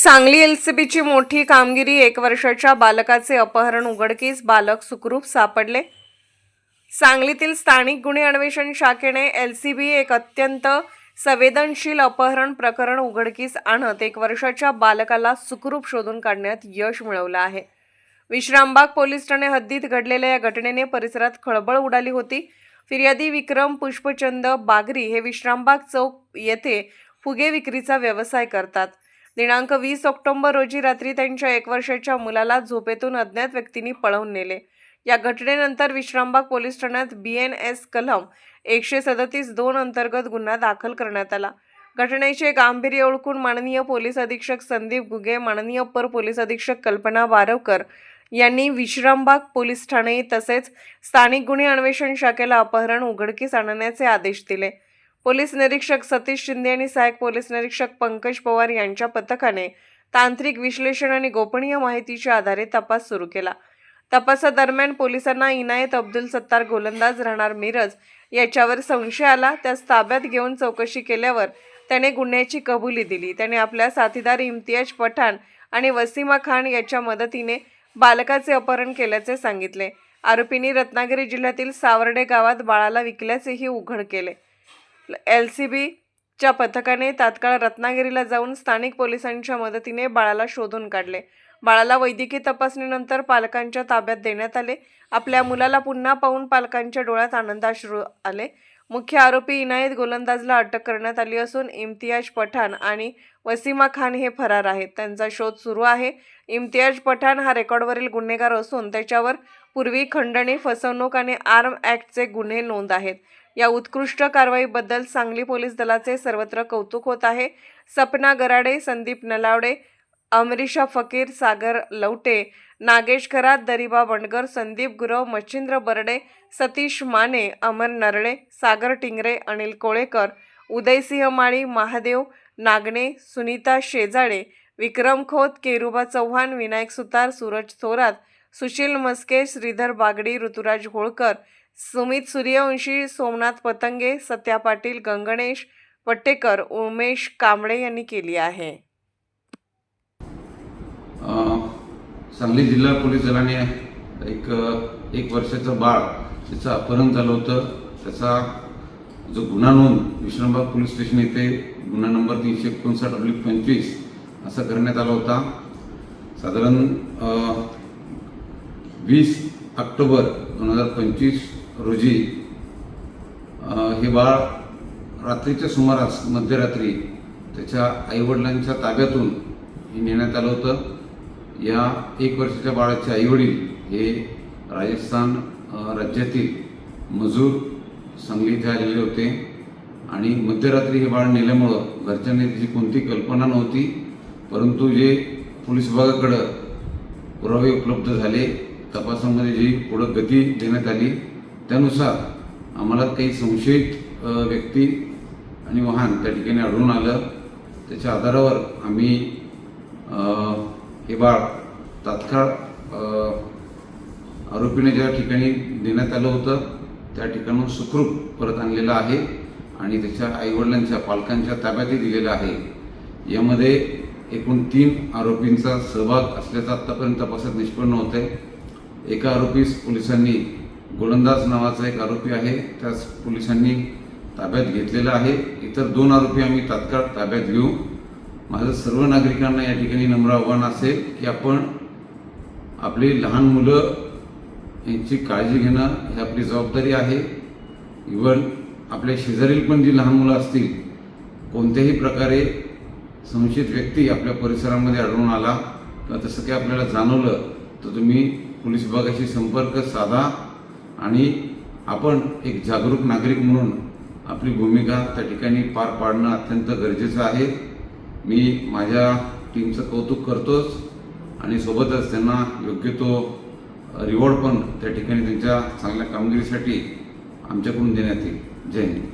सांगली एलसीबीची मोठी कामगिरी। 1 वर्षाच्या बालकाचे अपहरण उघडकीस, बालक सुखरूप सापडले। सांगलीतील स्थानिक गुन्हे अन्वेषण शाखेने एलसीबी एक अत्यंत संवेदनशील अपहरण प्रकरण उघडकीस आणत 1 वर्षाच्या बालकाला सुखरूप शोधून काढण्यात यश मिळवलं आहे। विश्रामबाग पोलीस ठाणे हद्दीत घडलेल्या या घटनेने परिसरात खळबळ उडाली होती। फिर्यादी विक्रम पुष्पचंद बागरी हे विश्रामबाग चौक येथे फुगे विक्रीचा व्यवसाय करतात। दिनांक 20 ऑक्टोबर रोजी रात्री त्यांच्या 1 वर्षाच्या मुलाला झोपेतून अज्ञात व्यक्तींनी पळवून नेले। या घटनेनंतर विश्रामबाग पोलीस ठाण्यात BNS कलम 137(2) अंतर्गत गुन्हा दाखल करण्यात आला। घटनेचे गांभीर्य ओळखून माननीय पोलीस अधीक्षक संदीप गुगे, माननीय अपर पोलीस अधीक्षक कल्पना बारवकर यांनी विश्रामबाग पोलीस ठाणे तसेच स्थानिक गुन्हे अन्वेषण शाखेला अपहरण उघडकीस आणण्याचे आदेश दिले। पोलीस निरीक्षक सतीश शिंदे आणि सहाय्यक पोलीस निरीक्षक पंकज पवार यांच्या पथकाने तांत्रिक विश्लेषण आणि गोपनीय माहितीच्या आधारे तपास सुरू केला। तपासादरम्यान पोलिसांना इनायत अब्दुल सत्तार गोलंदाज राहणार मिरज याच्यावर संशय आला। त्यास ताब्यात घेऊन चौकशी केल्यावर त्याने गुन्ह्याची कबुली दिली। त्याने आपल्या साथीदार इम्तियाज पठाण आणि वसीमा खान याच्या मदतीने बालकाचे अपहरण केल्याचे सांगितले। आरोपींनी रत्नागिरी जिल्ह्यातील सावर्डे गावात बाळाला विकल्याचेही उघड केले। एलसीबीच्या पथकाने तात्काळ रत्नागिरीला जाऊन स्थानिक पोलिसांच्या मदतीने बाळाला शोधून काढले। बाळाला वैद्यकीय तपासणीनंतर पालकांच्या ताब्यात देण्यात आले। आपल्या मुलाला पुन्हा पाहून पालकांच्या डोळ्यात आनंदाश्रू आले। मुख्य आरोपी इनायत गोलंदाजला अटक करण्यात आली असून इम्तियाज पठाण आणि वसीमा खान हे फरार आहेत। त्यांचा शोध सुरू आहे। इम्तियाज पठाण हा रेकॉर्डवरील गुन्हेगार असून त्याच्यावर पूर्वी खंडणी, फसवणूक आणि आर्म ॲक्टचे गुन्हे नोंद आहेत। या उत्कृष्ट कारवाईबद्दल सांगली पोलीस दलाचे सर्वत्र कौतुक होत आहे। सपना गराडे, संदीप नलावडे, अमरीशा फकीर, सागर लवटे, नागेश खरात, दरिबा बंडगर, संदीप गुरव, मच्छिंद्र बर्डे, सतीश माने, अमर नरळे, सागर टिंगरे, अनिल कोळेकर, उदयसिंह माळी, महादेव नागणे, सुनीता शेजाळे, विक्रम खोत, केरुबा चव्हाण, विनायक सुतार, सूरज थोरात, सुशील मस्के, श्रीधर बागडी, ऋतुराज होळकर, सुमित सूर्यवंशी, सोमनाथ पतंगे, सत्या पाटील, गंगणेश पट्टेकर, उमेश कांबळे यांनी केली आहे। सांगली जिल्हा पोलीस दलाने एक वर्षाचं बाळ त्याचं अपहरण झालं होतं। त्याचा जो गुन्हा नोंद विश्रामबाग पोलीस स्टेशन येथे गुन्हा नंबर 359/25 असा करण्यात आला होता। साधारण 20 ऑक्टोबर 2025 रोजी हे बाळ रात्रीच्या सुमारास मध्यरात्री त्याच्या आईवडिलांच्या ताब्यातून नेण्यात आलं होतं। या 1 वर्षाच्या बाळाचे आईवडील हे राजस्थान राज्यातील मजूर सांगली इथे आलेले होते आणि मध्यरात्री हे बाळ नेल्यामुळं घरच्यांनी त्याची कोणती कल्पना नव्हती, परंतु जे पोलीस विभागाकडं पुरावे उपलब्ध झाले, तपासामध्ये जी पुढं गती देण्यात आली त्यानुसार आम्हाला काही संशयित व्यक्ती आणि वाहन त्या ठिकाणी आढळून आलं। त्याच्या आधारावर आम्ही हे बाळ तात्काळ आरोपीने ज्या ठिकाणी देण्यात आलं होतं त्या ठिकाणून सुखरूप परत आणलेलं आहे आणि त्याच्या आईवडिलांच्या पालकांच्या ताब्यातही दिलेलं आहे। यामध्ये एकूण 3 आरोपींचा सहभाग असल्याचा आत्तापर्यंत तपासात निष्पन्न होत आहे। एका आरोपीस पोलिसांनी, गोलंदाज नावाचा एक आरोपी आहे, त्यास पोलिसांनी ताब्यात घेतलेला आहे। इतर 2 आरोपी आम्ही तात्काळ ताब्यात घेऊ। माझं सर्व नागरिकांना या ठिकाणी नम्र आव्हान असेल की आपण आपली लहान मुलं यांची काळजी घेणं ही आपली जबाबदारी आहे। इव्हन आपल्या शेजारील पण जी लहान मुलं असतील, कोणत्याही प्रकारे संशयित व्यक्ती आपल्या परिसरामध्ये आढळून आला किंवा तसं काही आपल्याला जाणवलं तर तुम्ही पोलीस विभागाशी संपर्क साधा आणि आपण एक जागरूक नागरिक म्हणून आपली भूमिका त्या ठिकाणी पार पाडणं अत्यंत गरजेचं आहे। मी माझ्या टीमचं कौतुक करतोच आणि सोबतच त्यांना योग्य तो रिवॉर्ड पण त्या ठिकाणी त्यांच्या चांगल्या कामगिरीसाठी आमच्याकडून देण्यात येईल। जय हिंद।